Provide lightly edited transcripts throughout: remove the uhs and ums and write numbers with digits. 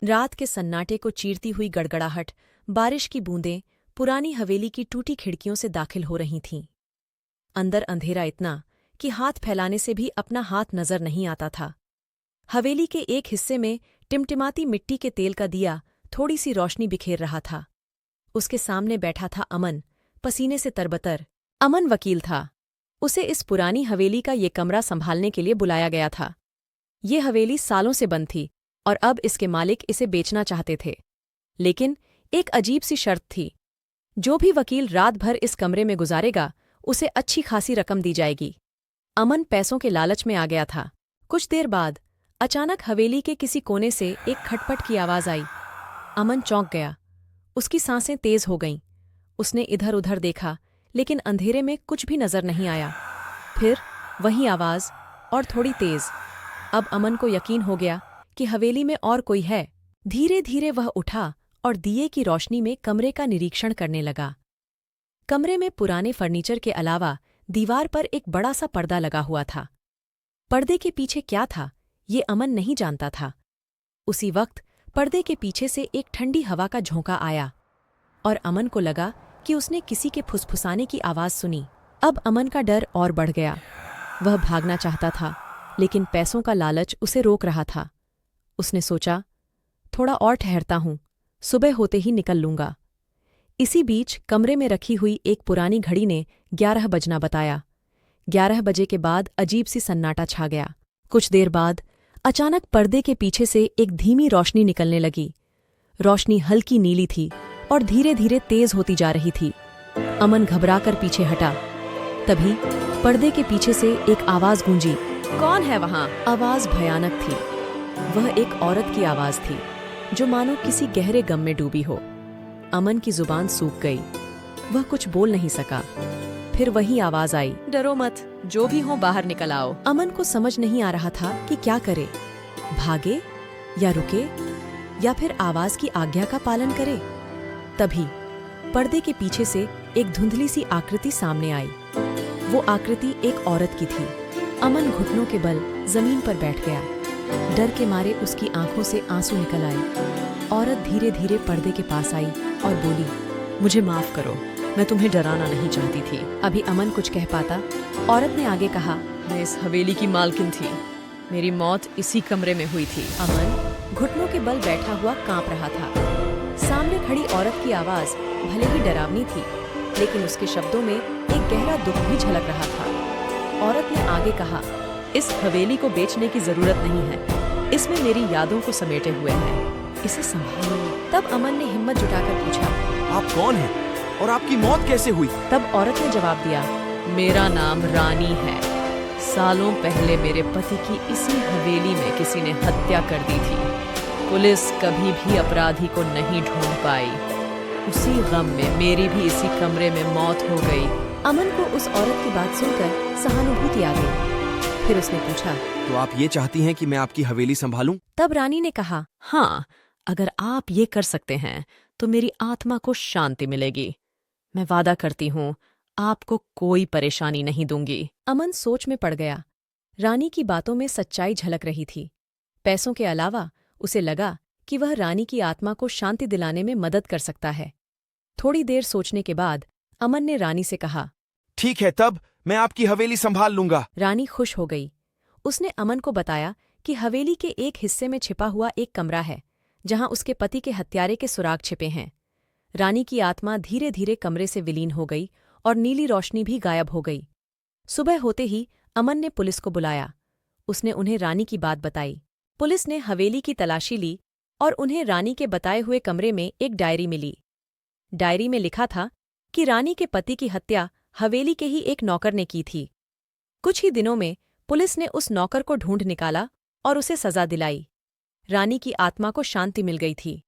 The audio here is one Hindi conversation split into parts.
रात के सन्नाटे को चीरती हुई गड़गड़ाहट, बारिश की बूंदें पुरानी हवेली की टूटी खिड़कियों से दाखिल हो रही थीं। अंदर अंधेरा इतना कि हाथ फैलाने से भी अपना हाथ नजर नहीं आता था। हवेली के एक हिस्से में टिमटिमाती मिट्टी के तेल का दिया थोड़ी सी रोशनी बिखेर रहा था। उसके सामने बैठा था अमन, पसीने से तरबतर। अमन वकील था। उसे इस पुरानी हवेली का ये कमरा संभालने के लिए बुलाया गया था। ये हवेली सालों से बंद थी और अब इसके मालिक इसे बेचना चाहते थे। लेकिन एक अजीब सी शर्त थी। जो भी वकील रात भर इस कमरे में गुजारेगा, उसे अच्छी खासी रकम दी जाएगी। अमन पैसों के लालच में आ गया था। कुछ देर बाद अचानक हवेली के किसी कोने से एक खटपट की आवाज आई। अमन चौंक गया। उसकी सांसें तेज हो गईं। उसने इधर उधर देखा, लेकिन अंधेरे में कुछ भी नजर नहीं आया। फिर वही आवाज, और थोड़ी तेज। अब अमन को यकीन हो गया कि हवेली में और कोई है। धीरे धीरे वह उठा और दिए की रोशनी में कमरे का निरीक्षण करने लगा। कमरे में पुराने फर्नीचर के अलावा दीवार पर एक बड़ा सा पर्दा लगा हुआ था। पर्दे के पीछे क्या था, ये अमन नहीं जानता था। उसी वक्त पर्दे के पीछे से एक ठंडी हवा का झोंका आया और अमन को लगा कि उसने किसी के फुसफुसाने की आवाज सुनी। अब अमन का डर और बढ़ गया। वह भागना चाहता था, लेकिन पैसों का लालच उसे रोक रहा था। उसने सोचा, थोड़ा और ठहरता हूं, सुबह होते ही निकल लूंगा। इसी बीच कमरे में रखी हुई एक पुरानी घड़ी ने 11 बजना बताया। 11 बजे के बाद अजीब सी सन्नाटा छा गया। कुछ देर बाद अचानक पर्दे के पीछे से एक धीमी रोशनी निकलने लगी। रोशनी हल्की नीली थी और धीरे धीरे तेज होती जा रही थी। अमन घबराकर पीछे हटा। तभी पर्दे के पीछे से एक आवाज गूंजी। कौन है वहां? आवाज भयानक थी। वह एक औरत की आवाज थी, जो मानो किसी गहरे गम में डूबी हो। अमन की जुबान सूख गई। वह कुछ बोल नहीं सका। फिर वही आवाज आई, डरो मत, जो भी हो बाहर निकल आओ। अमन को समझ नहीं आ रहा था कि क्या करे। भागे या रुके, या फिर आवाज की आज्ञा का पालन करे। तभी पर्दे के पीछे से एक धुंधली सी आकृति सामने आई। वो आकृति एक औरत की थी। अमन घुटनों के बल जमीन पर बैठ गया। डर के मारे उसकी आंखों से आंसू निकल आए। औरत धीरे धीरे पर्दे के पास आई और बोली, मुझे माफ करो, मैं तुम्हें डराना नहीं चाहती थी। अभी अमन कुछ कह पाता, औरत ने आगे कहा, मैं इस हवेली की मालकिन थी। मेरी मौत इसी कमरे में हुई थी। अमन घुटनों के बल बैठा हुआ कांप रहा था। सामने खड़ी औरत की आवाज भले ही डरावनी थी, लेकिन उसके शब्दों में एक गहरा दुख भी झलक रहा था। औरत ने आगे कहा, इस हवेली को बेचने की जरूरत नहीं है। इसमें मेरी यादों को समेटे हुए है, इसे संभालो। तब अमन ने हिम्मत जुटाकर पूछा, आप कौन हैं और आपकी मौत कैसे हुई? तब औरत ने जवाब दिया, मेरा नाम रानी है। सालों पहले मेरे पति की इसी हवेली में किसी ने हत्या कर दी थी। पुलिस कभी भी अपराधी को नहीं ढूंढ पाई। उसी गम में मेरी भी इसी कमरे में मौत हो गई। अमन को उस औरत की बात सुनकर सहानुभूति आ गई। फिर उसने पूछा, तो आप ये चाहती हैं कि मैं आपकी हवेली संभालूं? तब रानी ने कहा, हाँ, अगर आप ये कर सकते हैं तो मेरी आत्मा को शांति मिलेगी। मैं वादा करती हूँ, आपको कोई परेशानी नहीं दूंगी। अमन सोच में पड़ गया। रानी की बातों में सच्चाई झलक रही थी। पैसों के अलावा उसे लगा कि वह रानी की आत्मा को शांति दिलाने में मदद कर सकता है। थोड़ी देर सोचने के बाद अमन ने रानी से कहा, ठीक है, तब मैं आपकी हवेली संभाल लूंगा। रानी खुश हो गई। उसने अमन को बताया कि हवेली के एक हिस्से में छिपा हुआ एक कमरा है, जहां उसके पति के हत्यारे के सुराग छिपे हैं। रानी की आत्मा धीरे धीरे कमरे से विलीन हो गई और नीली रोशनी भी गायब हो गई। सुबह होते ही अमन ने पुलिस को बुलाया। उसने उन्हें रानी की बात बताई। पुलिस ने हवेली की तलाशी ली और उन्हें रानी के बताए हुए कमरे में एक डायरी मिली। डायरी में लिखा था कि रानी के पति की हत्या हवेली के ही एक नौकर ने की थी। कुछ ही दिनों में पुलिस ने उस नौकर को ढूंढ निकाला और उसे सजा दिलाई। रानी की आत्मा को शांति मिल गई थी।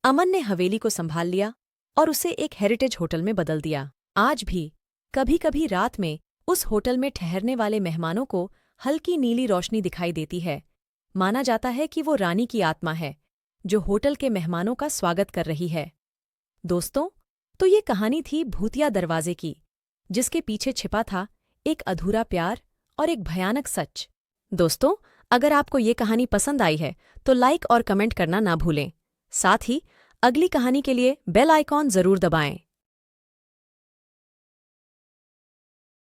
अमन ने हवेली को संभाल लिया और उसे एक हेरिटेज होटल में बदल दिया। आज भी कभी कभी रात में उस होटल में ठहरने वाले मेहमानों को हल्की नीली रोशनी दिखाई देती है। माना जाता है कि वो रानी की आत्मा है, जो होटल के मेहमानों का स्वागत कर रही है। दोस्तों, तो ये कहानी थी भूतिया दरवाजे की, जिसके पीछे छिपा था एक अधूरा प्यार और एक भयानक सच। दोस्तों, अगर आपको ये कहानी पसंद आई है तो लाइक और कमेंट करना ना भूलें। साथ ही अगली कहानी के लिए बेल आइकॉन जरूर दबाएं।